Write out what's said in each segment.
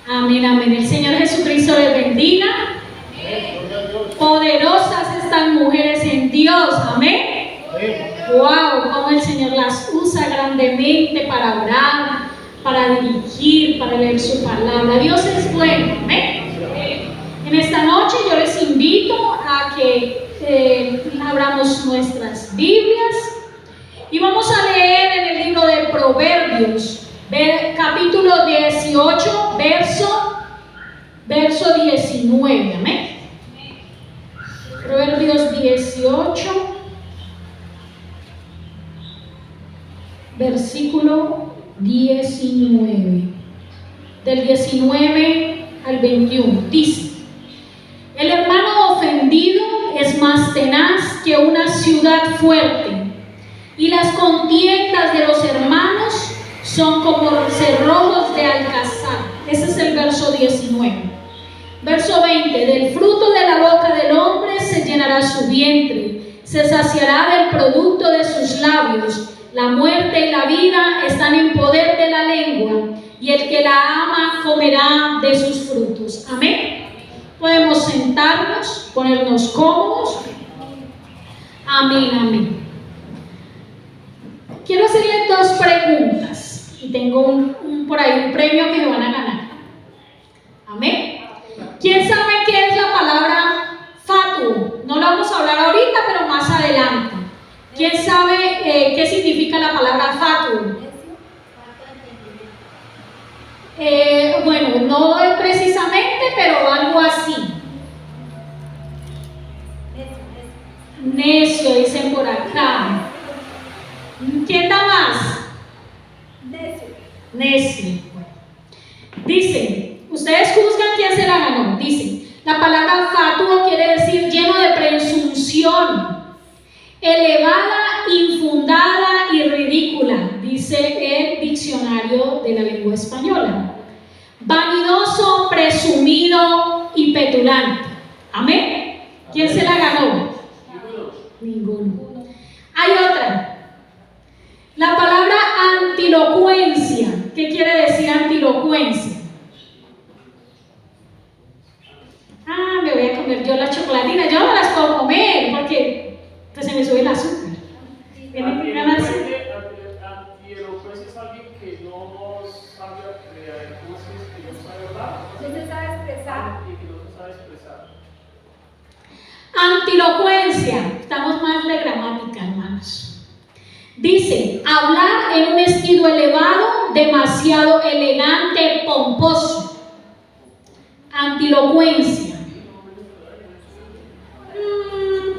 Amén, amén. El Señor Jesucristo les bendiga. Poderosas están mujeres en Dios. Amén. Wow, cómo el Señor las usa grandemente para orar, para dirigir, para leer su palabra. Dios es bueno. Amén. En esta noche yo les invito a que abramos nuestras Biblias y vamos a leer en el libro de Proverbios, capítulo 18, verso 19. Amén. Proverbios 18, versículo 19. Del 19 al 21. Dice: el hermano ofendido es más tenaz que una ciudad fuerte, y las contiendas de los hermanos son como cerrojos de alcázar. Ese es el verso 19. Verso 20: del fruto de la boca del hombre se llenará su vientre, se saciará del producto de sus labios. La muerte y la vida están en poder de la lengua, y el que la ama comerá de sus frutos. Amén. Podemos sentarnos, ponernos cómodos. Amén, amén. Quiero hacerle dos preguntas y tengo por ahí un premio que me van a ganar. Amén. ¿Quién sabe qué es la palabra fatuo? No lo vamos a hablar ahorita, pero más adelante. ¿Quién sabe qué significa la palabra fatuo? Bueno, no precisamente, pero algo así. Necio, dicen por acá. ¿Quién da más? Necio. Dice, ustedes juzgan quién se la ganó. Dice, la palabra fatuo quiere decir lleno de presunción, elevada, infundada y ridícula, dice el diccionario de la lengua española. Vanidoso, presumido y petulante. Amén. ¿Quién se la ganó? Ninguno. Hay otra. La palabra antilocuencia. ¿Qué quiere decir antilocuencia? Me voy a comer yo las chocolatinas. Yo no las puedo comer porque pues se me sube el azúcar. Tienen que ganarse. Antielocuencia es alguien que no sabe, ¿cómo se dice? Que no sabe hablar. No se sabe expresar. Y que no se sabe expresar. Antilocuencia. Estamos más de gramática, hermanos. Dice, hablar en un estilo elevado, demasiado elegante, pomposo. Antilocuencia.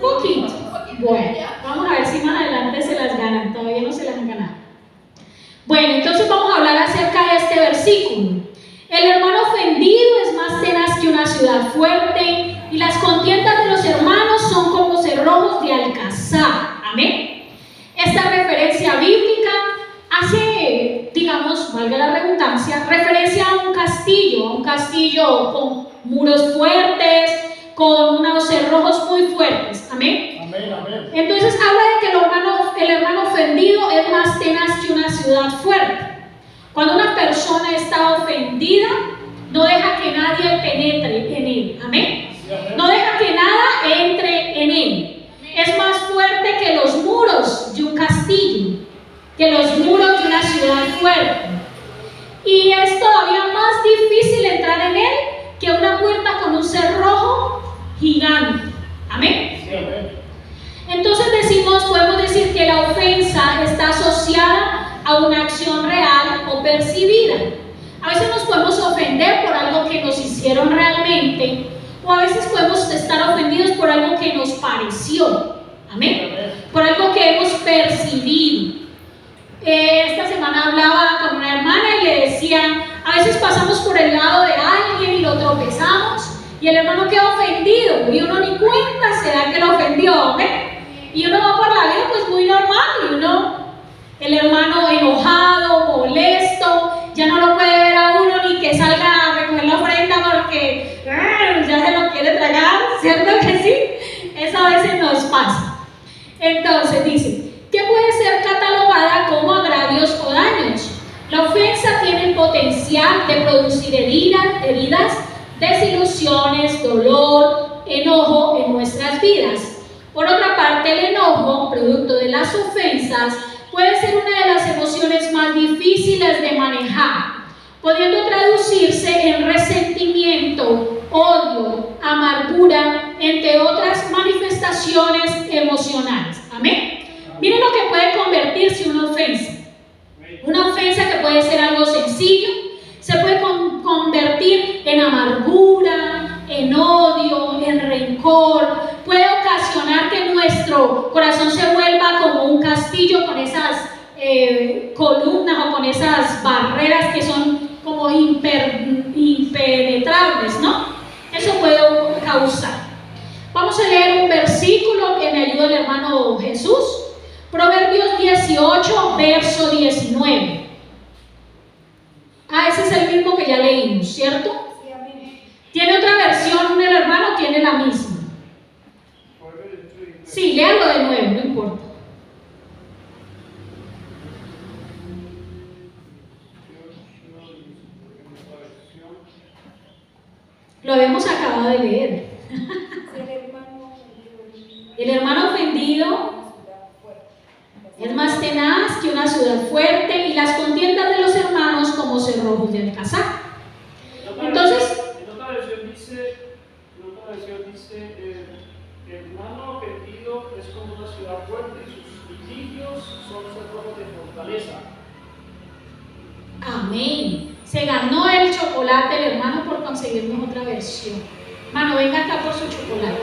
Poquito. Bueno, vamos a ver si más adelante se las ganan. Todavía no se las han ganado. Bueno, entonces vamos a hablar acerca de este versículo. El hermano ofendido es más tenaz que una ciudad fuerte, y las contiendas de los hermanos son como cerrojos de alcázar. Amén. Esta referencia bíblica hace, digamos, valga la redundancia, referencia a un castillo con muros fuertes, con unos cerrojos muy fuertes. Amén. Amén, amén. Entonces habla de que el hermano ofendido es más tenaz que una ciudad fuerte. Cuando una persona está ofendida, no deja que nadie penetre en él. Amén. No deja que nada entre en él. Es más fuerte que los muros de un castillo, que los muros de una ciudad fuerte. Y es todavía más difícil entrar en él que una puerta con un cerrojo gigante. Amén. Sí, amén. Entonces podemos decir que la ofensa está asociada a una acción real o percibida. A veces nos podemos ofender por algo que nos hicieron realmente, o a veces podemos estar ofendidos por algo que nos pareció. Amén. Por algo que hemos percibido. Esta semana hablaba con una hermana y le decía, a veces pasamos por el lado de alguien y lo tropezamos, y el hermano queda ofendido y uno ni cuenta se da que lo ofendió. Amén. Y uno va por la vida pues muy normal, y el hermano enojado, molesto, ya no lo puede ver a uno ni que salga a recoger la ofrenda porque ya se lo quiere tragar, ¿cierto que sí? Eso a veces nos pasa. Entonces dice, ¿qué puede ser catalogada como agravios o daños? La ofensa tiene el potencial de producir heridas, desilusiones, dolor, enojo en nuestras vidas. Por otra parte, el enojo, producto de las ofensas, puede ser una de las emociones más difíciles de manejar, pudiendo traducirse en resentimiento, odio, amargura, entre otras manifestaciones emocionales. Amén. Miren lo que puede convertirse una ofensa. Una ofensa que puede ser algo sencillo, se puede convertir en amargura, en odio, en rencor. Puede ocasionar que nuestro corazón se vuelva como un castillo con esas columnas o con esas barreras que son como impenetrables, ¿no? Eso puede causar. Vamos a leer un versículo que me ayuda el hermano Jesús. Proverbios 18, verso 19. Ese es el mismo que ya leímos, ¿cierto? Sí, amén. ¿Tiene otra versión el hermano? Tiene la misma. Sí, léalo de nuevo, no importa. Lo habíamos acabado de leer. El hermano ofendido es más tenaz que una ciudad fuerte, y las contiendas de los hermanos como cerrojos de alcazar. Entonces, en otra versión dice, el hermano ofendido es como una ciudad fuerte y sus litigios son cerrojos de fortaleza. amén. Se ganó el chocolate el hermano por conseguirnos otra versión. Hermano, venga acá por su chocolate.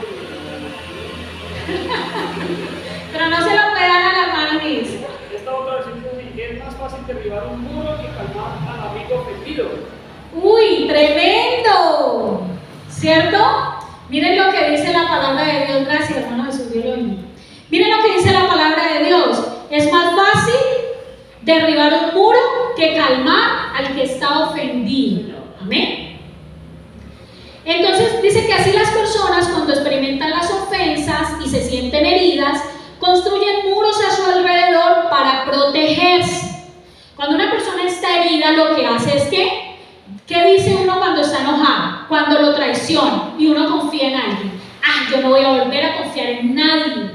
Pero no se lo puede dar a la hermana Inés. Esta otra versión dice, es más fácil derribar un muro que calmar al amigo ofendido. ¡Uy, tremendo! ¿Cierto? Miren lo que dice la palabra de Dios. Gracias, hermano Jesús, Dios lo bendiga. Miren lo que dice la palabra de Dios. Es más fácil derribar un muro que calmar al que está ofendido. Amén. Entonces dice que así las personas, cuando experimentan las ofensas y se sienten heridas, construyen muros a su alrededor para protegerse. Cuando una persona está herida, lo que hace es que, ¿qué dice uno cuando está enojado? Cuando lo traiciona y uno confía en alguien. Yo no voy a volver a confiar en nadie.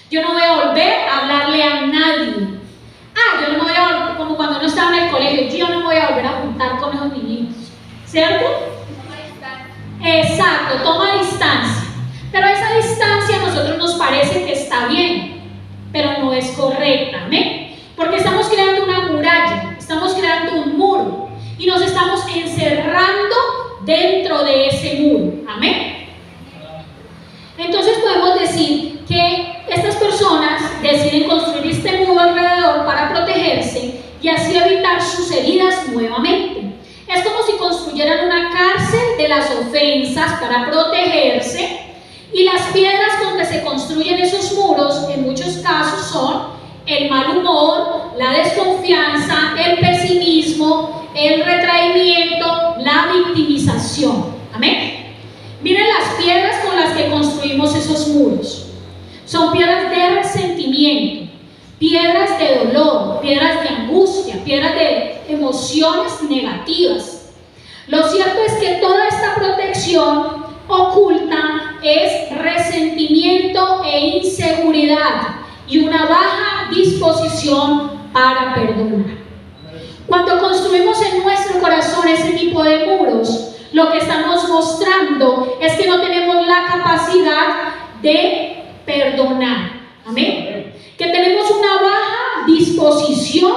Yo no voy a volver a hablarle a nadie. Yo no me voy a volver, como cuando uno estaba en el colegio, yo no me voy a volver a juntar con esos niñitos. ¿Cierto? Exacto, toma distancia. Pero esa distancia a nosotros nos parece que está bien, pero no es correcta. ¿Amén? Porque estamos creando una muralla, estamos creando un muro y nos estamos encerrando dentro de ese muro. Amén. Entonces podemos decir que estas personas deciden construir este muro alrededor para protegerse y así evitar sus heridas nuevamente. Es como si construyeran una cárcel de las ofensas para protegerse, y las piedras con que se construyen esos muros en muchos casos son el mal humor, la desconfianza, el pesimismo, el retraimiento, la victimización. Amén. Miren las piedras con las que construimos esos muros. Son piedras de resentimiento, piedras de dolor, piedras de angustia, piedras de emociones negativas. Lo cierto es que toda esta protección oculta es resentimiento e inseguridad y una baja disposición para perdonar. Cuando construimos en nuestro corazón ese tipo de muros, lo que estamos mostrando es que no tenemos la capacidad de perdonar. Amén. Que tenemos una baja disposición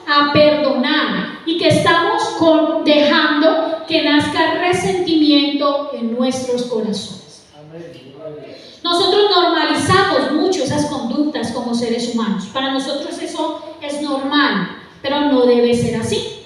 a perdonar y que estamos dejando que nazca resentimiento en nuestros corazones. Nosotros normalizamos mucho esas conductas como seres humanos. Para nosotros eso es normal, pero no debe ser así.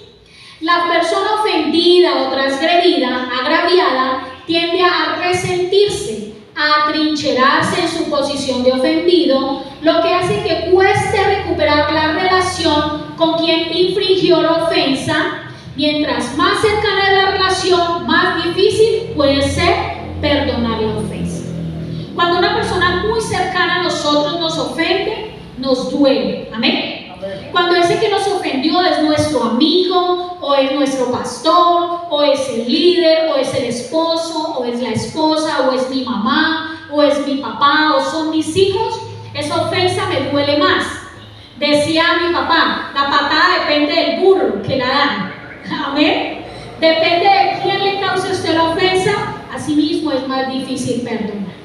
La persona ofendida o transgredida, agraviada, tiende a resentirse, a atrincherarse en su posición de ofendido, lo que hace que cueste recuperar la relación con quien infringió la ofensa. Mientras más cercana es la relación, más difícil puede ser perdonar la ofensa. Cuando una persona muy cercana a nosotros nosotros nos ofende, nos duele. Amén. Cuando ese que nos ofendió es nuestro amigo, o es nuestro pastor, o es el líder, o es el esposo, o es la esposa, o es mi mamá, o es mi papá, o son mis hijos, esa ofensa me duele más. Decía mi papá, la patada depende del burro que la dan. Amén. Depende de quién le cause a usted la ofensa, así mismo es más difícil perdonar.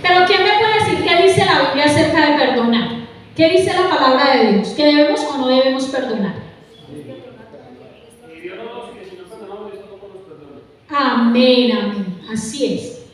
Pero ¿quién me puede decir qué dice la Biblia acerca de perdonar? ¿Qué dice la palabra de Dios? ¿Que debemos o no debemos perdonar? Amén, amén. Así es.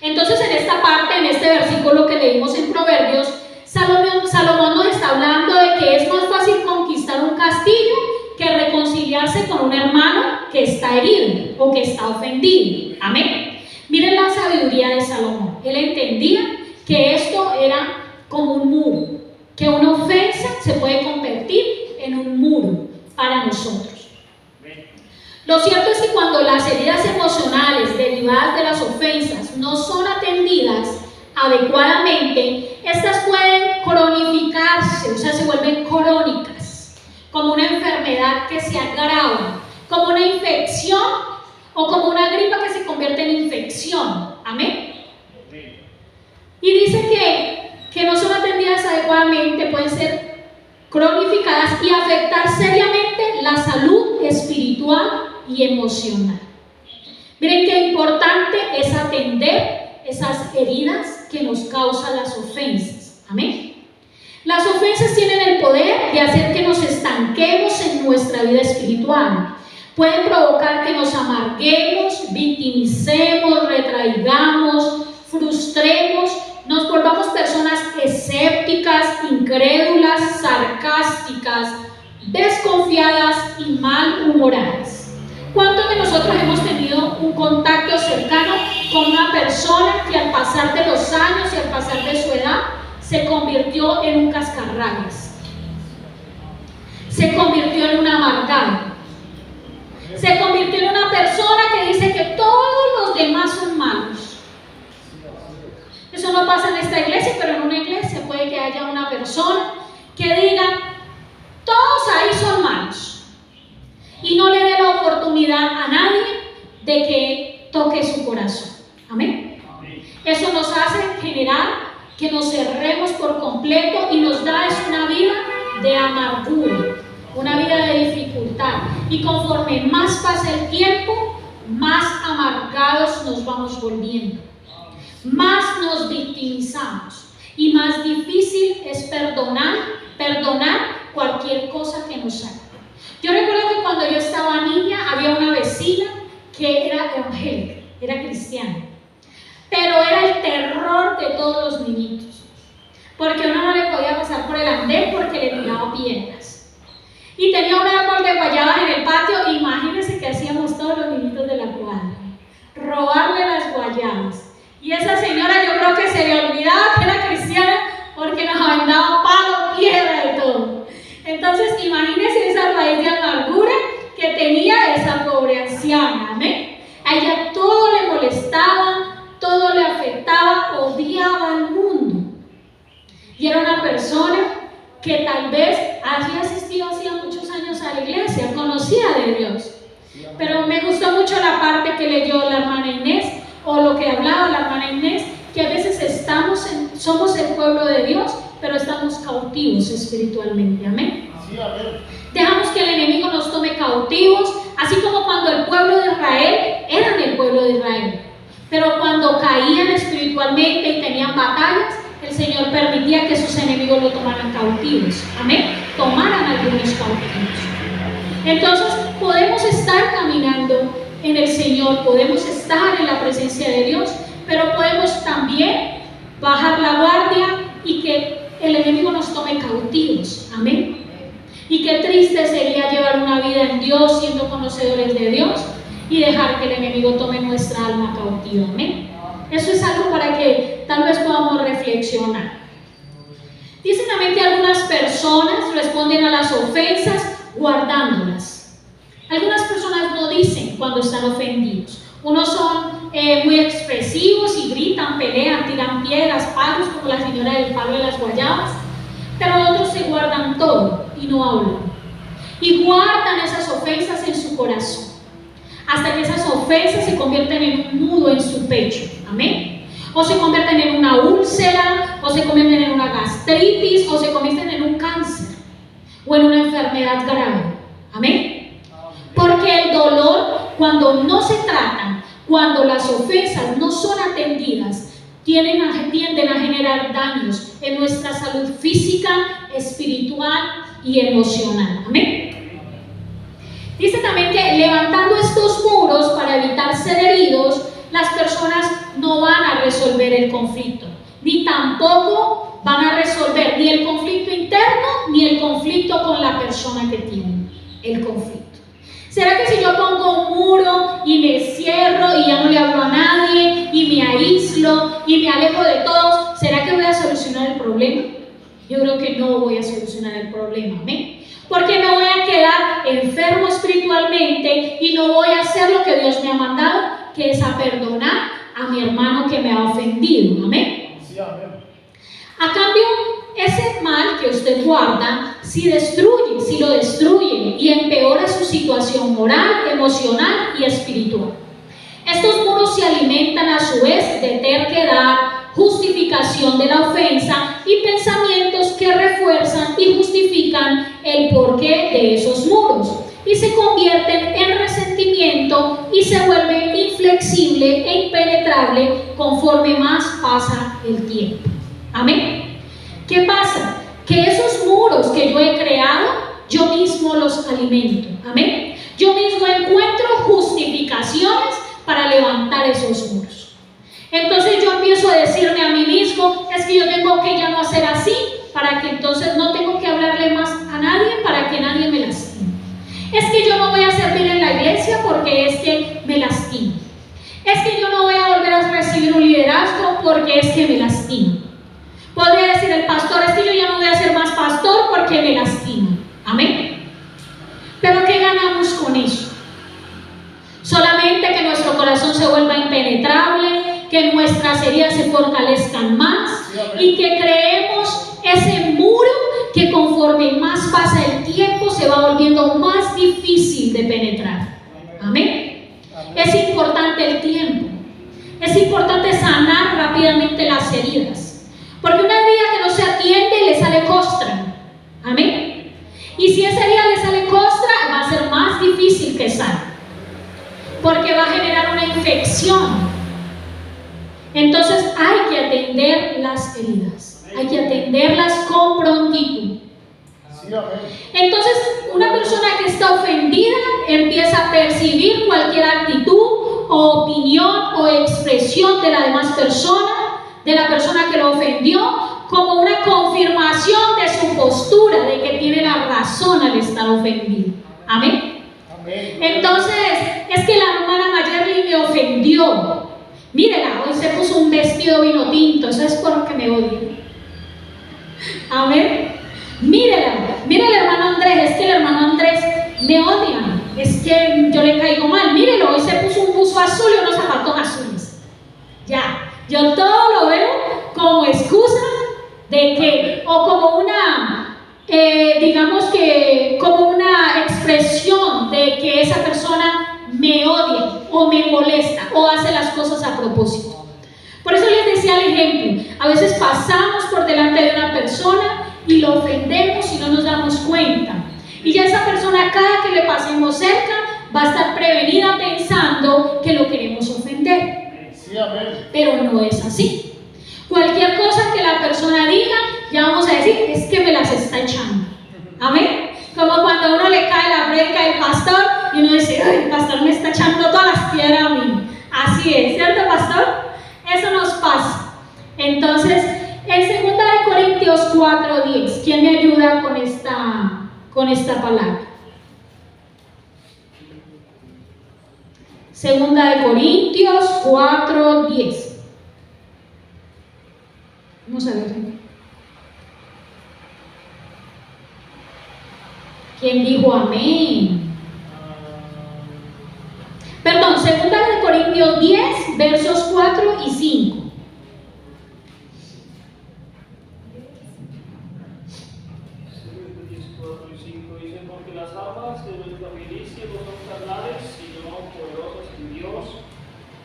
Entonces, en esta parte, en este versículo que leímos en Proverbios, Salomón nos está hablando de que es más fácil conquistar un castillo que reconciliarse con un hermano que está herido o que está ofendido. Amén. Miren la sabiduría de Salomón. Él entendía que esto era como un muro, que una ofensa se puede convertir en un muro para nosotros. Lo cierto es que cuando las heridas emocionales derivadas de las ofensas no son atendidas adecuadamente, estas pueden cronificarse, o sea, se vuelven crónicas, como una enfermedad que se agrava, como una infección o como una gripa que se convierte en infección. Amén. Y dice que no son atendidas adecuadamente, pueden ser cronificadas y afectar seriamente la salud espiritual y emocional. Miren qué importante es atender esas heridas que nos causan las ofensas. Amén. Las ofensas tienen el poder de hacer que nos estanquemos en nuestra vida espiritual. Pueden provocar que nos amarguemos, victimicemos, retraigamos, frustremos, nos volvamos personas escépticas, incrédulas, sarcásticas, desconfiadas y malhumoradas. ¿Cuántos de nosotros hemos tenido un contacto cercano con una persona que al pasar de los años y al pasar de su edad se convirtió en un cascarrabias? Se convirtió en un amargado. Se convirtió en una persona que dice que todos los demás son malos. Eso no pasa en esta iglesia, pero en una iglesia puede que haya una persona que diga, todos ahí son malos, y no le dé la oportunidad a nadie de que toque su corazón. Amén. Eso nos hace generar que nos cerremos por completo y nos da una vida de amargura, una vida de dificultad, y conforme más pasa el tiempo, más amargados nos vamos volviendo, más nos victimizamos y más difícil es perdonar cualquier cosa que nos haga. Yo recuerdo que cuando yo estaba niña había una vecina que era evangélica, era cristiana, pero era el terror de todos los niñitos, porque uno no le podía pasar por el andén porque le tiraba piedras. Y tenía un árbol de guayabas en el patio. Imagínense que hacíamos todos los niñitos de la cuadra, robarle las guayabas. Y esa señora, yo creo que se le olvidaba que era cristiana porque nos aventaba palo, piedra y todo. Entonces, imagínense esa raíz de amargura que tenía esa pobre anciana. Amén. A ella todo le molestaba, todo le afectaba, odiaba al mundo. Y era una persona que tal vez había asistido hacía muchos años a la iglesia, conocía de Dios. Pero me gustó mucho la parte que leyó la hermana Inés, o lo que hablaba la hermana Inés, que a veces somos el pueblo de Dios, pero estamos cautivos espiritualmente. Amén. Dejamos que el enemigo nos tome cautivos, así como cuando el pueblo de Israel eran el pueblo de Israel, pero cuando caían espiritualmente y tenían batallas, el Señor permitía que sus enemigos lo tomaran cautivos. Amén. Tomaran algunos cautivos. Entonces podemos estar caminando en el Señor, podemos estar en la presencia de Dios, pero podemos también bajar la guardia y que el enemigo nos tome cautivos. Amén. Y qué triste sería llevar una vida en Dios siendo conocedores de Dios y dejar que el enemigo tome nuestra alma cautiva. Amén. Eso es algo para que tal vez podamos reflexionar. Dicen también que algunas personas responden a las ofensas guardándolas. Algunas personas no dicen cuando están ofendidos, Unos son muy expresivos y gritan, pelean, tiran piedras, palos, como la señora del palo de las guayabas. Pero otros se guardan todo y no hablan. Y guardan esas ofensas en su corazón, hasta que esas ofensas se convierten en un nudo en su pecho. Amén. O se convierten en una úlcera, o se convierten en una gastritis, o se convierten en un cáncer, o en una enfermedad grave. Amén. Porque el dolor, cuando no se tratan, cuando las ofensas no son atendidas, tienden a generar daños en nuestra salud física, espiritual y emocional. Amén. Dice también que levantando estos muros para evitar ser heridos, las personas no van a resolver el conflicto, ni tampoco van a resolver ni el conflicto interno ni el conflicto con la persona que tiene el conflicto. ¿Será que si yo pongo un muro y me cierro y ya no le hablo a nadie y me aíslo y me alejo de todos, será que voy a solucionar el problema? Yo creo que no voy a solucionar el problema. ¿Amén? Porque me voy a quedar enfermo espiritualmente y no voy a hacer lo que Dios me ha mandado, que es a perdonar a mi hermano que me ha ofendido. ¿Amén? Sí, amén. A cambio, ese mal que usted guarda, si lo destruye y empeora su situación moral, emocional y espiritual. Estos muros se alimentan a su vez de terquedad, justificación de la ofensa y pensamientos que refuerzan y justifican el porqué de esos muros y se convierten en resentimiento y se vuelve inflexible e impenetrable conforme más pasa el tiempo. Amén. ¿Qué pasa? Que esos muros que yo he creado, yo mismo los alimento. Amén. Yo mismo encuentro justificaciones para levantar esos muros. Entonces yo empiezo a decirme a mí mismo, es que yo tengo que ya no hacer así, para que entonces no tengo que hablarle más a nadie, para que nadie me lastime. Es que yo no voy a servir en la iglesia porque es que me lastima. Es que yo no voy a volver a recibir un liderazgo porque es que me lastima. Podría decir el pastor, es que yo ya no voy a ser más pastor porque me lastima. Amén. Pero ¿qué ganamos con eso? Solamente que nuestro corazón se vuelva impenetrable, que nuestras heridas se fortalezcan más y que creemos ese muro que conforme más pasa el tiempo se va volviendo más difícil de penetrar. Amén. Es importante el tiempo. Es importante sanar rápidamente las heridas. Porque una herida que no se atiende le sale costra. Amén. Y si esa herida le sale costra, va a ser más difícil que sanar. Porque va a generar una infección. Entonces hay que atender las heridas. Hay que atenderlas con prontitud. Entonces, una persona que está ofendida empieza a percibir cualquier actitud o opinión o expresión de la demás persona, de la persona que lo ofendió, como una confirmación de su postura, de que tiene la razón al estar ofendido. Amén. Entonces, es que la hermana Mayerly me ofendió. Mírela, hoy se puso un vestido vino tinto, eso es porque me odia. Amén. Mírela, mira el hermano Andrés, es que el hermano Andrés me odia, es que yo le caigo mal. Mírelo, hoy se puso un buzo azul y unos zapatos azules. Ya, yo todo lo veo como excusa de que, o como una, digamos que, como una expresión de que esa persona me odia o me molesta o hace las cosas a propósito. Por eso les decía el ejemplo, a veces pasamos por delante de una persona y lo ofendemos y no nos damos cuenta. Y ya esa persona, cada que le pasemos cerca, va a estar prevenida pensando que lo queremos ofender. Sí, amén. Pero no es así. Cualquier cosa que la persona diga, ya vamos a decir, es que me las está echando. Amén. Como cuando a uno le cae la breca del pastor y uno dice, ay, el pastor me está echando todas las piedras a mí. Así es, ¿cierto, pastor? Eso nos pasa. Entonces, en 2 Corintios 4:10, ¿quién me ayuda con esta palabra? 2 Corintios 4:10. Vamos a ver. ¿Quién dijo amén? Perdón, 2 Corintios 10, versos 4 y 5. Dice, porque las armas de nuestra milicia no son carnales, sino poderosas en Dios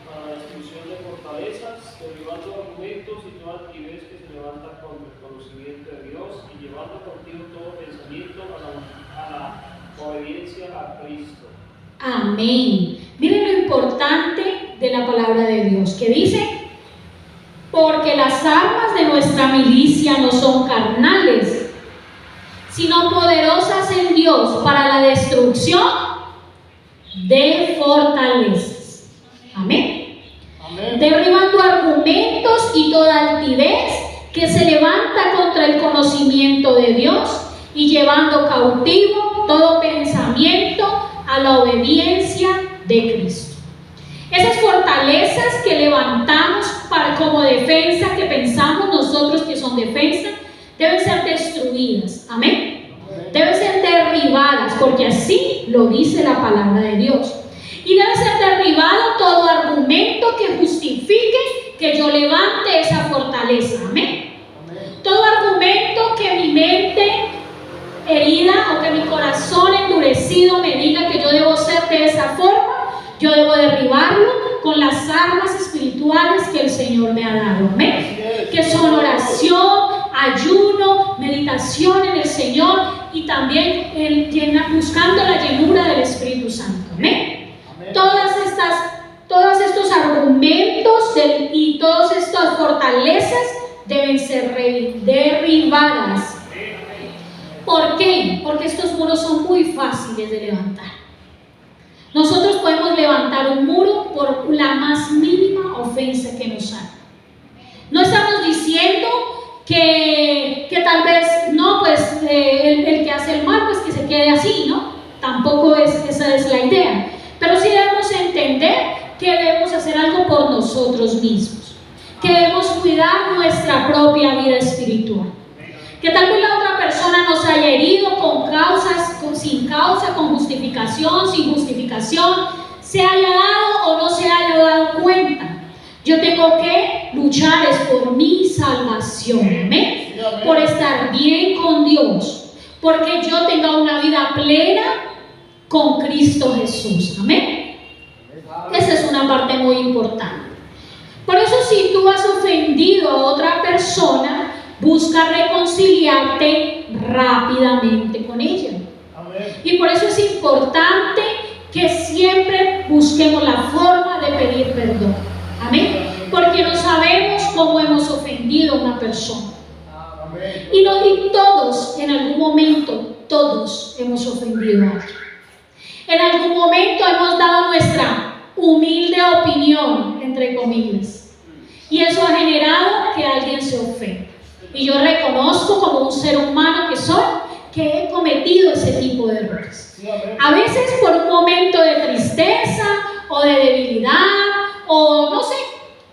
para la destrucción de fortalezas, derribando argumentos y toda altivez que se levanta contra el conocimiento de Dios y llevando contigo todo pensamiento a la obediencia a Cristo. Amén. Miren lo importante de la palabra de Dios, que dice, porque las armas de nuestra milicia no son carnales, sino poderosas en Dios para la destrucción de fortalezas. Amén. Amén. Derribando argumentos y toda altivez que se levanta contra el conocimiento de Dios y llevando cautivo todo pensamiento a la obediencia de Cristo. Esas fortalezas que levantamos como defensa, que pensamos nosotros que son defensa, deben ser destruidas. Amén. Deben ser derribadas, porque así lo dice la palabra de Dios. Y debe ser derribado todo argumento que justifique que yo levante esa fortaleza. Amén. Todo argumento que mi mente herida o que mi corazón endurecido me diga que yo debo ser de esa forma, yo debo derribarlo con las armas espirituales que el Señor me ha dado. Amén. Que son oración, ayuno, meditación en el Señor y también buscando la llenura del Espíritu Santo. Amén. Todos estos argumentos y todas estas fortalezas deben ser derribadas. ¿Por qué? Porque estos muros son muy fáciles de levantar. Nosotros podemos levantar un muro por la más mínima ofensa que nos haga. No estamos diciendo que tal vez, no, pues el que hace el mal, pues que se quede así, ¿no? Tampoco esa es la idea. Pero sí debemos entender que debemos hacer algo por nosotros mismos. Que debemos cuidar nuestra propia vida espiritual. Que tal vez la otra persona nos haya herido sin causa, con justificación, sin justificación, se haya dado o no se haya dado cuenta. Yo tengo que luchar es por mi salvación, ¿amén? Por estar bien con Dios, porque yo tenga una vida plena con Cristo Jesús, ¿amén? Esa es una parte muy importante. Por eso, si tú has ofendido a otra persona, busca reconciliarte rápidamente con ella. Amén. Y por eso es importante que siempre busquemos la forma de pedir perdón. Amén. Porque no sabemos cómo hemos ofendido a una persona. Amén. Y todos, en algún momento, todos hemos ofendido a alguien. En algún momento hemos dado nuestra humilde opinión, entre comillas. Y eso ha generado que alguien se ofenda. Y yo reconozco como un ser humano que soy, que he cometido ese tipo de errores. A veces por un momento de tristeza o de debilidad, o no sé,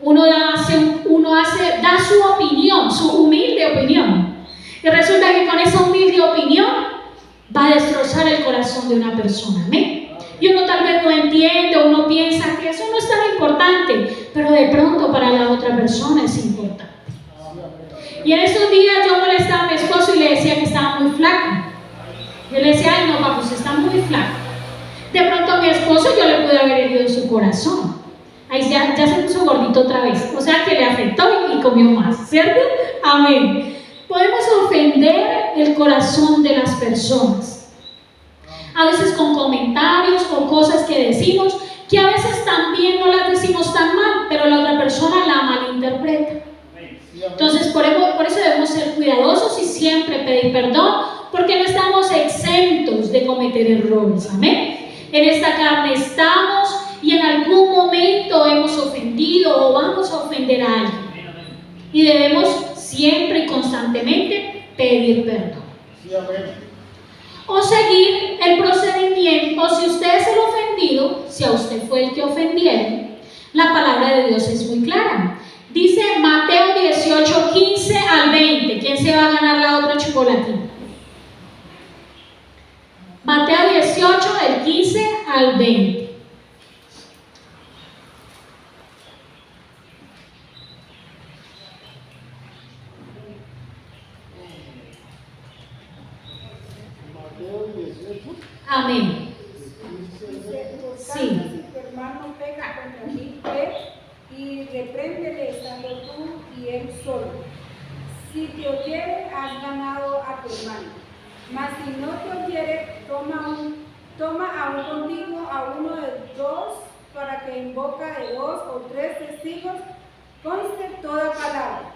uno da su opinión, su humilde opinión. Y resulta que con esa humilde opinión va a destrozar el corazón de una persona. ¿Amén? Y uno tal vez no entiende, o uno piensa que eso no es tan importante, pero de pronto para la otra persona es importante. Y en esos días yo molestaba a mi esposo y le decía que estaba muy flaca. Yo le decía, ay no, papi, usted está muy flaca. De pronto a mi esposo yo le pude haber herido su corazón. Ahí ya se puso gordito otra vez. O sea que le afectó y comió más, ¿cierto? Amén. Podemos ofender el corazón de las personas. A veces con comentarios, con cosas que decimos, que a veces también no las decimos tan mal, pero la otra persona la malinterpreta. Entonces, por eso debemos ser cuidadosos y siempre pedir perdón, porque no estamos exentos de cometer errores. Amén. En esta carne estamos y en algún momento hemos ofendido o vamos a ofender a alguien. Y debemos siempre y constantemente pedir perdón. O seguir el procedimiento. Si usted es el ofendido, si a usted fue el que ofendieron, la palabra de Dios es muy clara. Dice Mateo 18, 15 al 20. ¿Quién se va a ganar la otra chocolatina? Mateo 18, del 15 al 20. Amén. Dice, Sí. si tu hermano pega contra ti, ve y repréndele estando tú y él solo. Si te oyere, has ganado a tu hermano. Mas si no te oyere, toma aún contigo a uno de dos, para que en boca de 2 o 3 testigos conste toda palabra.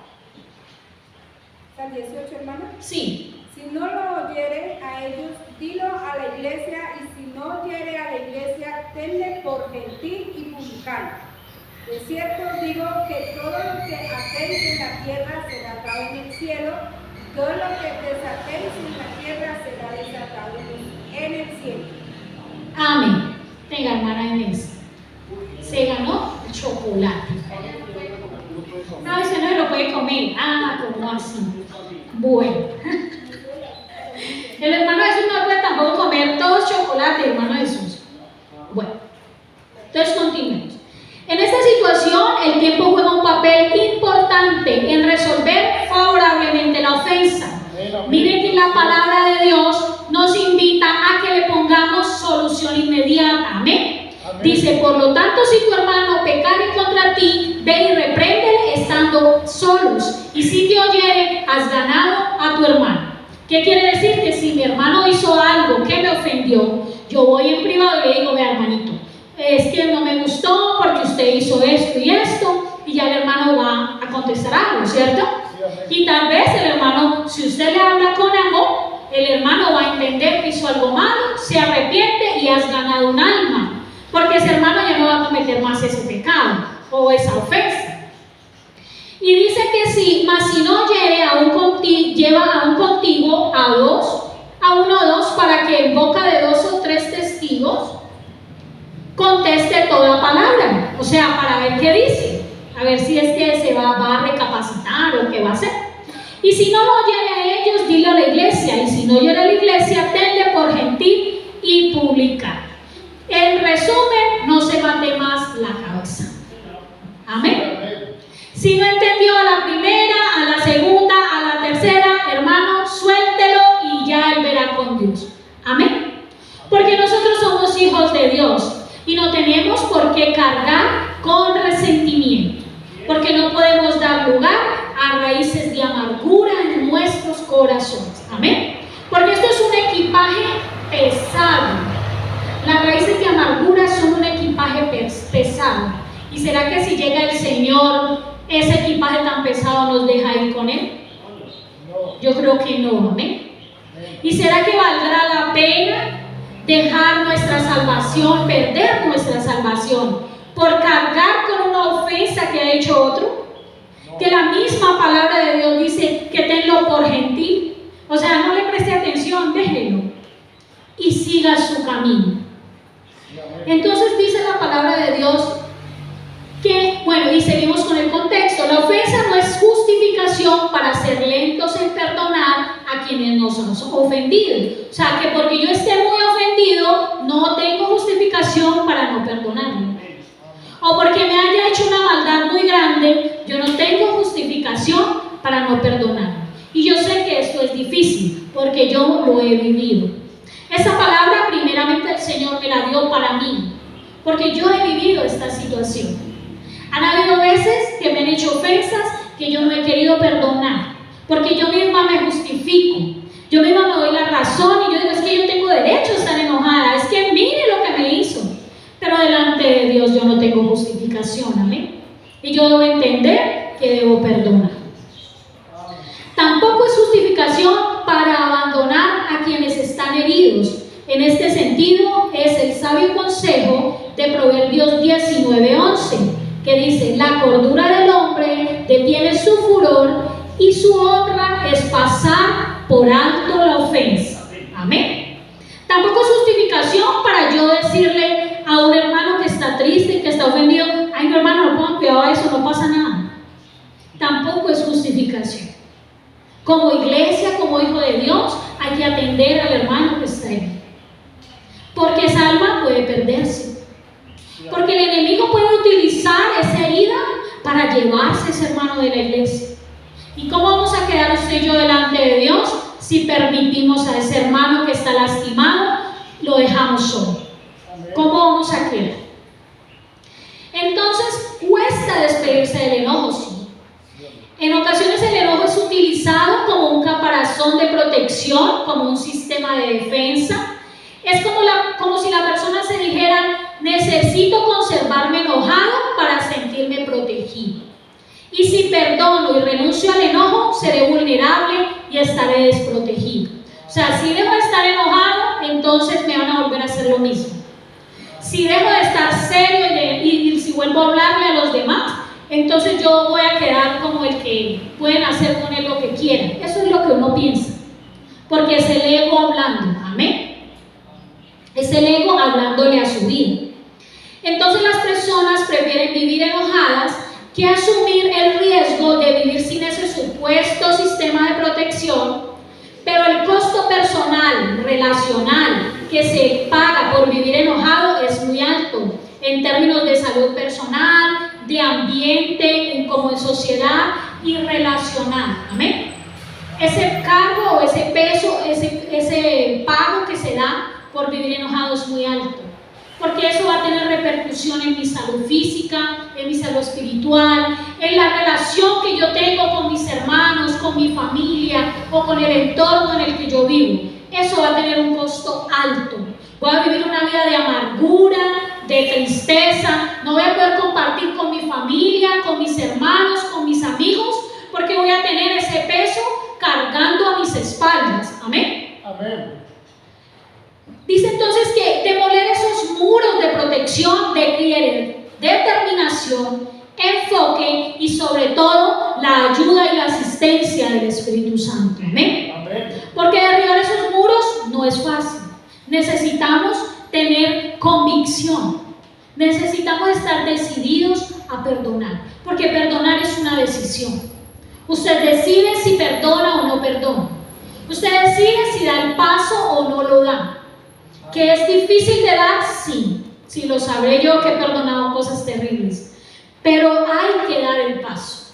¿Al 18, hermano? Sí. Si no lo oyere a ellos, dilo a la iglesia, y si no oyere a la iglesia, tenle por gentil y publicano. De cierto digo que todo lo que atéis en la tierra será atado en el cielo, y todo lo que desatéis en la tierra será desatado en el cielo. Amén. Tenga, hermana Inés. Se ganó el chocolate. No, ese no lo puede comer. Ah, ¿cómo así? Bueno. El hermano Jesús no puede tampoco comer todo chocolate, hermano Jesús. Bueno. Entonces continuemos. En esta situación, el tiempo juega un papel importante en resolver favorablemente la ofensa. Miren que la palabra de Dios nos invita a que le pongamos solución inmediata. Amén. Dice, por lo tanto, si tu hermano pecare contra ti, ve y repréndele estando solos. Y si te oyere, has ganado a tu hermano. ¿Qué quiere decir? Que si mi hermano hizo algo que me ofendió, yo voy en privado y le digo, vea, hermanito, es que no me gustó porque usted hizo esto y esto, y ya el hermano va a contestar algo, ¿cierto? Y tal vez el hermano, si usted le habla con amor, el hermano va a entender que hizo algo malo, se arrepiente y has ganado un alma, porque ese hermano ya no va a cometer más ese pecado o esa ofensa. Y dice que si, mas si no oyere lleva aún contigo a uno o dos, para que en boca de 2 o 3 testigos conteste toda palabra, o sea, para ver qué dice, a ver si es que se va a recapacitar o qué va a hacer. Y si no lo oyere a ellos, dilo a la iglesia, y si no oyere a la iglesia, tenle por gentil y pública. En resumen, no se mate más la cabeza. Amén. Si no entendió a la primera, a la segunda, a la tercera, hermano, suéltelo y ya él verá con Dios. Amén. Porque nosotros somos hijos de Dios y no tenemos por qué cargar con resentimiento, porque no podemos dar lugar a raíces de amargura en nuestros corazones. Amén. Porque esto es un equipaje pesado. Las raíces de amargura son un equipaje pesado. ¿Y será que si llega el Señor, ese equipaje tan pesado nos deja ir con Él? Yo creo que no. Amén. ¿Y será que valdrá la pena dejar nuestra salvación, perder nuestra salvación, por cargar con una ofensa que ha hecho otro? Que la misma palabra de Dios dice que tenlo por gentil. O sea, no le preste atención, déjelo y siga su camino. Entonces dice la palabra de Dios que, bueno, y seguimos con el contexto, la ofensa no es justificación para ser lentos en perdonar a quienes nos han ofendido. O sea, que porque yo esté muy ofendido, no tengo justificación para no perdonarlo. O porque me haya hecho una maldad muy grande, yo no tengo justificación para no perdonarlo. Y yo sé que esto es difícil, porque yo lo he vivido. Esa palabra primeramente el Señor me la dio para mí, porque yo he vivido esta situación. Han habido veces que me han hecho ofensas que yo no he querido perdonar, porque yo misma me justifico, yo misma me doy la razón y yo digo, es que yo tengo derecho a estar enojada, es que mire lo que me hizo, pero delante de Dios yo no tengo justificación, amén, y yo debo entender que debo perdonar. Tampoco es justificación para abandonar a quienes están heridos. En este sentido es el sabio consejo de Proverbios 19:11, que dice, la cordura del hombre detiene su furor y su honra es pasar por alto la ofensa. Amén. Tampoco es justificación para yo decirle a un hermano que está triste, que está ofendido, ay, mi hermano, no pongan cuidado a eso, no pasa nada. Tampoco es justificación. Como iglesia, como hijo de Dios, hay que atender al hermano que está ahí, porque esa alma puede perderse. Porque el enemigo puede utilizar esa herida para llevarse a ese hermano de la iglesia. ¿Y cómo vamos a quedar usted y yo delante de Dios si permitimos a ese hermano que está lastimado lo dejamos solo. ¿Cómo vamos a quedar? Entonces, cuesta despedirse del enojo, sí. En ocasiones el enojo es utilizado como un caparazón de protección, como un sistema de defensa. Es como si la persona se dijera: necesito conservarme enojado para sentirme protegido. Y si perdono y renuncio al enojo, seré vulnerable y estaré desprotegido. O sea, si dejo de estar enojado, entonces me van a volver a hacer lo mismo. Si dejo de estar serio y si vuelvo a hablarle a los demás, entonces yo voy a quedar como el que pueden hacer con él lo que quieran. Eso es lo que uno piensa, porque es el ego hablando. Amén. Es el ego hablándole a su vida. Entonces las personas prefieren vivir enojadas que asumir el riesgo de vivir sin ese supuesto sistema de protección, pero el costo personal, relacional, que se paga por vivir enojado es muy alto, en términos de salud personal, de ambiente, como en sociedad y relacional. Amén. Ese cargo o ese peso, ese pago que se da por vivir enojado es muy alto, porque eso va a tener repercusión en mi salud física, en mi salud espiritual, en la relación que yo tengo con mis hermanos, con mi familia o con el entorno en el que yo vivo. Eso va a tener un costo alto. Voy a vivir una vida de amargura, de tristeza, no voy a poder compartir con mi familia, con mis hermanos, con mis amigos, porque voy a tener ese peso cargando a mis espaldas. Amén. Amén. Dice entonces que demoler esos muros de protección requiere determinación, enfoque y sobre todo la ayuda y la asistencia del Espíritu Santo. Amén. Amén. Porque derribar esos muros no es fácil. Necesitamos tener convicción. Necesitamos estar decididos a perdonar, porque perdonar es una decisión. Usted decide si perdona o no perdona. Usted decide si da el paso o no lo da. ¿Que es difícil de dar? Sí. Sí, lo sabré yo que he perdonado cosas terribles. Pero hay que dar el paso.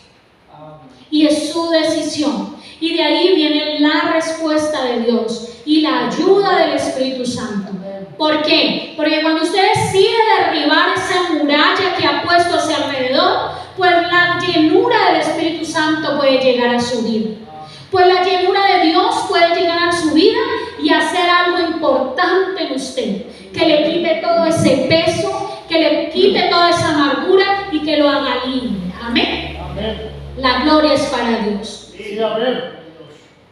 Y es su decisión. Y de ahí viene la respuesta de Dios y la ayuda del Espíritu Santo. ¿Por qué? Porque cuando usted decide derribar esa muralla que ha puesto a su alrededor, pues la llenura del Espíritu Santo puede llegar a su vida. Pues la llenura de Dios puede llegar a su vida y hacer algo importante en usted, que le quite todo ese peso, que le quite toda esa amargura y que lo haga libre. Amén. Amén. La gloria es para Dios. Sí, amén.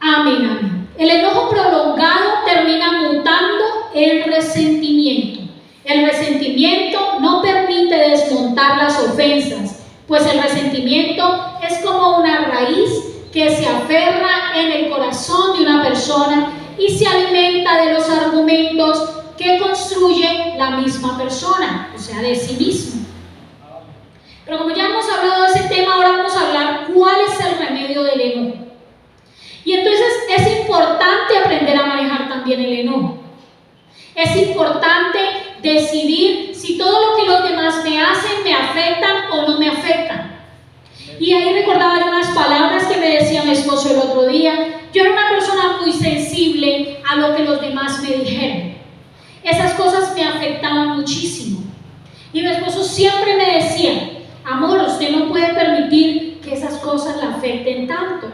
Amén, amén. El enojo prolongado termina mutando en resentimiento. El resentimiento no permite desmontar las ofensas, pues el resentimiento es como una raíz que se aferra en el corazón de una persona y se alimenta de los argumentos que construye la misma persona, o sea, de sí mismo. Pero como ya hemos hablado de ese tema, ahora vamos a hablar cuál es el remedio del enojo. Y entonces es importante aprender a manejar también el enojo. Es importante decidir si todo lo que los demás me hacen me afectan o no me afectan. Y ahí recordaba yo unas palabras que me decía mi esposo el otro día. Yo era una persona muy sensible a lo que los demás me dijeron. Esas cosas me afectaban muchísimo. Y mi esposo siempre me decía: amor, usted no puede permitir que esas cosas la afecten tanto,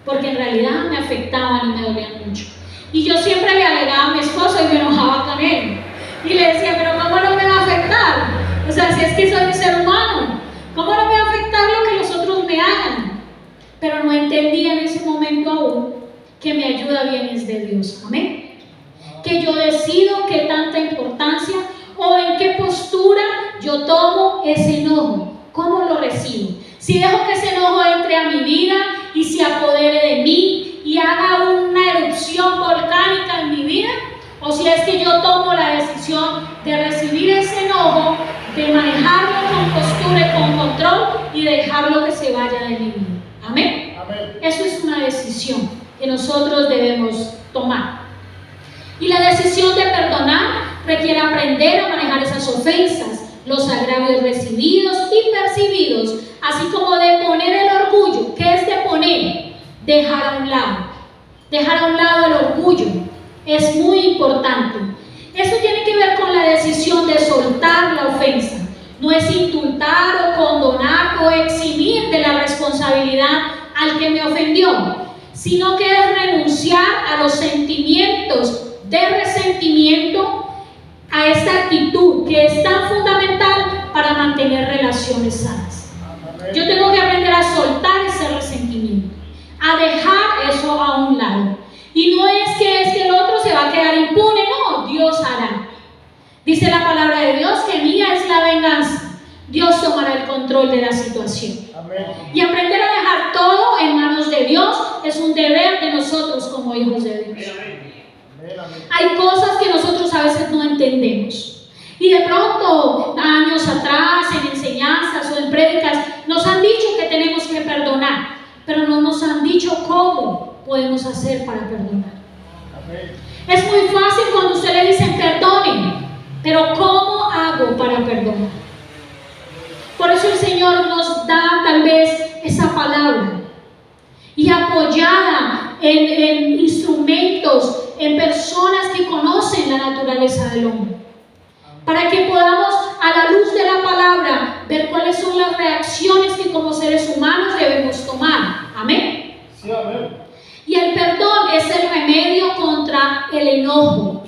porque en realidad me afectaban y me dolían mucho. Y yo siempre le alegaba a mi esposo y me enojaba con él. Y le decía: pero ¿cómo no me va a afectar? O sea, si es que soy un ser humano, ¿cómo no me va a afectar lo que los otros me hagan? Pero no entendía en ese momento aún que mi ayuda viene es de Dios. Amén. Que yo decido qué tanta importancia o en qué postura yo tomo ese enojo. ¿Cómo lo recibo? Si dejo que ese enojo entre a mi vida y se apodere de mí y haga una erupción volcánica en mi vida, o si es que yo tomo la decisión de recibir ese enojo, de manejarlo con postura y con control y dejarlo que se vaya de mi vida. Amén. Amén. Eso es una decisión que nosotros debemos tomar. Y la decisión de perdonar requiere aprender a manejar esas ofensas, los agravios recibidos y percibidos, así como de poner el orgullo. ¿Qué es de poner? Dejar a un lado. Dejar a un lado el orgullo es muy importante. Esto tiene que ver con la decisión de soltar la ofensa. No es indultar o condonar o eximir de la responsabilidad al que me ofendió, sino que es renunciar a los sentimientos de resentimiento, a esta actitud que es tan fundamental para mantener relaciones sanas. Yo tengo que aprender a soltar ese resentimiento, a dejar eso a un lado. Y no es que el otro se va a quedar impune, no, Dios hará. Dice la palabra de Dios que mía es la venganza. Dios tomará el control de la situación. Amén. Y aprender a dejar todo en manos de Dios es un deber de nosotros como hijos de Dios. Hay cosas que nosotros a veces no entendemos. Y de pronto, años atrás, en enseñanzas o en prédicas, nos han dicho que tenemos que perdonar, pero no nos han dicho cómo podemos hacer para perdonar. Amén. Es muy fácil cuando usted le dicen perdone, pero ¿cómo hago para perdonar? Por eso el Señor nos da tal vez esa palabra y apoyada en instrumentos, en personas que conocen la naturaleza del hombre, para que podamos a la luz de la palabra ver cuáles son las reacciones que como seres humanos debemos tomar. Amén. Sí, amén. Y el perdón es el remedio contra el enojo.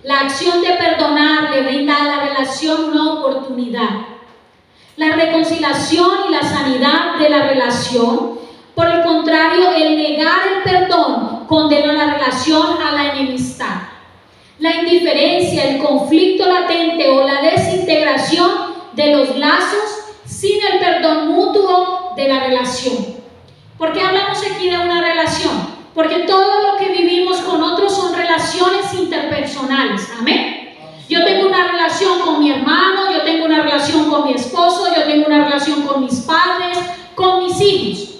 La acción de perdonar le brinda a la relación una oportunidad. La reconciliación y la sanidad de la relación. Por el contrario, el negar el perdón condena la relación a la enemistad. La indiferencia, el conflicto latente o la desintegración de los lazos sin el perdón mutuo de la relación. ¿Por qué hablamos aquí de una relación? Porque todo lo que vivimos con otros son relaciones interpersonales. Amén. Yo tengo una relación con mi hermano, yo tengo una relación con mi esposo, yo tengo una relación con mis padres, con mis hijos.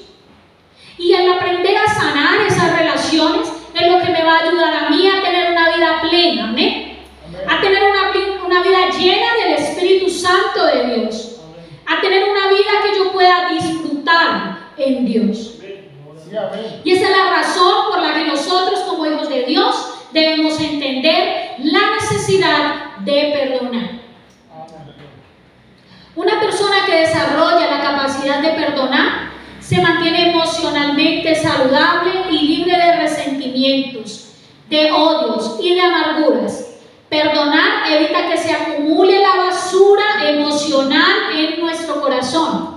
Y el aprender a sanar esas relaciones es lo que me va a ayudar a mí a tener una vida plena. Amén. A tener una vida llena del Espíritu Santo de Dios. A tener una vida que yo pueda disfrutar en Dios. Y esa es la razón por la que nosotros como hijos de Dios debemos entender la necesidad de perdonar. Una persona que desarrolla la capacidad de perdonar se mantiene emocionalmente saludable y libre de resentimientos, de odios y de amarguras. Perdonar evita que se acumule la basura emocional en nuestro corazón.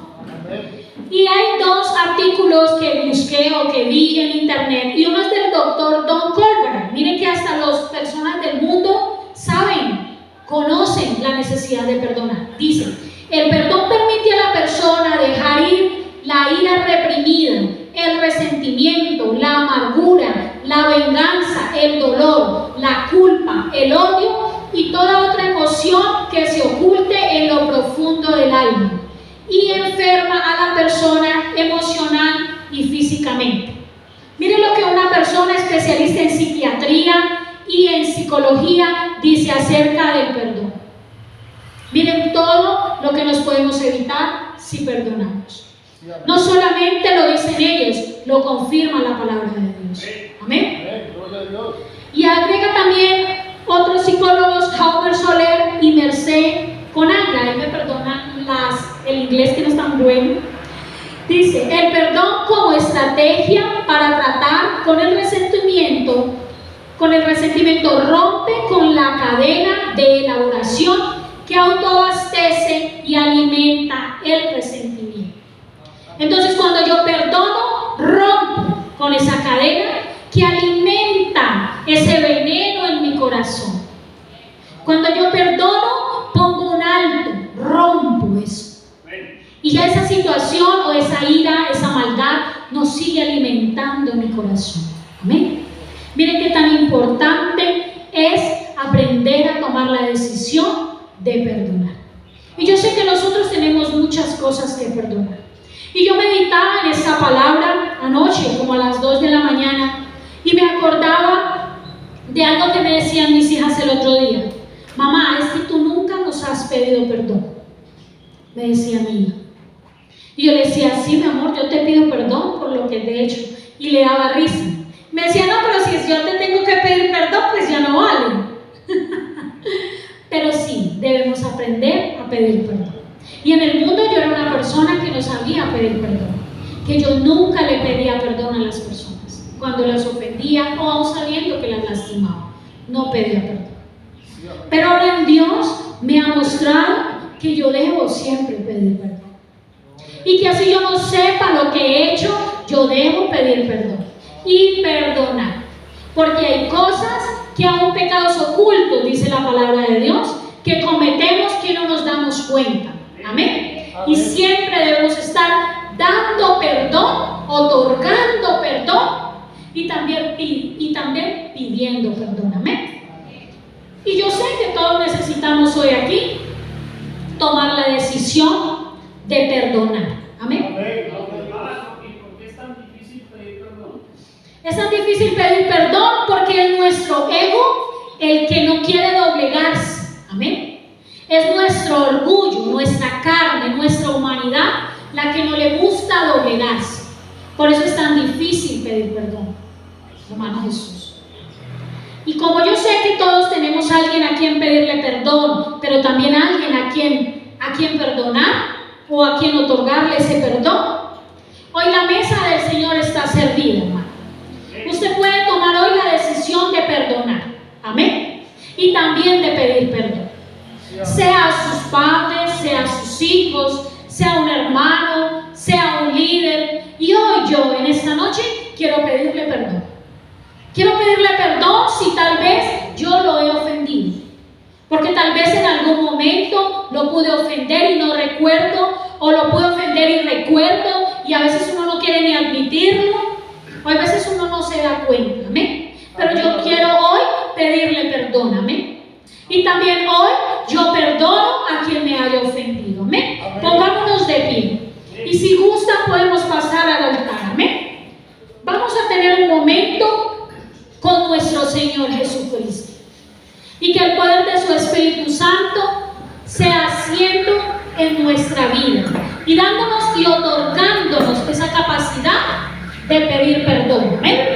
Y hay dos artículos que busqué o que vi en internet, y uno es del doctor Don Colbert. Miren que hasta las personas del mundo saben, conocen la necesidad de perdonar. Dice, el perdón permite a la persona dejar ir la ira reprimida, el resentimiento, la amargura, la venganza, el dolor, la culpa, el odio y toda otra emoción que se oculte en lo profundo del alma y enferma a la persona emocional y físicamente. Miren lo que una persona especialista en psiquiatría y en psicología dice acerca del perdón. Miren todo lo que nos podemos evitar si perdonamos. No solamente lo dicen ellos, lo confirma la palabra de Dios. Amén. Y agrega también otros psicólogos, Hauber Soler y Merced Conagla, y me perdonan el inglés que no es tan bueno. Dice, el perdón como estrategia para tratar con el resentimiento rompe con la cadena de elaboración que autoabastece y alimenta el resentimiento. Entonces, cuando yo perdono, rompo con esa cadena que alimenta ese veneno en mi corazón. Cuando yo perdono, pongo un alto, rompo eso. Y ya esa situación o esa ira, esa maldad, nos sigue alimentando en mi corazón. Amén. Miren qué tan importante es aprender a tomar la decisión de perdonar. Y yo sé que nosotros tenemos muchas cosas que perdonar. Y yo meditaba en esa palabra anoche, como a las 2 de la mañana, y me acordaba de algo que me decían mis hijas el otro día. Mamá, es que tú nunca nos has pedido perdón, me decía mi hija. Y yo le decía, sí, mi amor, yo te pido perdón por lo que te he hecho. Y le daba risa. Me decía, no, pero si yo te tengo que pedir perdón, pues ya no vale. sí debemos aprender a pedir perdón. Y en el mundo yo era una persona que no sabía pedir perdón, que yo nunca le pedía perdón a las personas cuando las ofendía o aún sabiendo que las lastimaba, no pedía perdón. Pero ahora en Dios me ha mostrado que yo debo siempre pedir perdón, y que así yo no sepa lo que he hecho, yo debo pedir perdón y perdonar, porque hay cosas que aún pecados ocultos, dice la palabra de Dios, que cometemos que no nos damos cuenta. Amén. Y siempre debemos estar dando perdón, otorgando perdón y también pidiendo perdón. Amén. Y yo sé que todos necesitamos hoy aquí tomar la decisión de perdonar. Amén. ¿Y por qué es tan difícil pedir perdón? Es tan difícil pedir perdón porque es nuestro ego el que no quiere doblegarse. Amén. Es nuestro orgullo, nuestra carne, nuestra humanidad la que no le gusta doblegarse. Por eso es tan difícil pedir perdón, hermano Jesús. Y como yo sé que todos tenemos a alguien a quien pedirle perdón, pero también a alguien a quien perdonar o a quien otorgarle ese perdón, hoy la mesa del Señor está servida, hermano. Usted puede tomar hoy la decisión de perdonar, amén, y también de pedir perdón, sea a sus padres, sea a sus hijos, sea un hermano, sea un líder. Y hoy yo en esta noche quiero pedirle perdón. Quiero pedirle perdón si tal vez yo lo he ofendido, porque tal vez en algún momento lo pude ofender y no recuerdo, o lo pude ofender y recuerdo, y a veces uno no quiere ni admitirlo, o a veces uno no se da cuenta, amén. Pero yo quiero hoy pedirle perdón, amén. Y también hoy yo perdono a quien me haya ofendido, amén. Pongámonos de pie, y si gusta podemos pasar al altar, amén. Vamos a tener un momento con nuestro Señor Jesucristo, y que el poder de su Espíritu Santo sea haciendo en nuestra vida y dándonos y otorgándonos esa capacidad de pedir perdón, amén.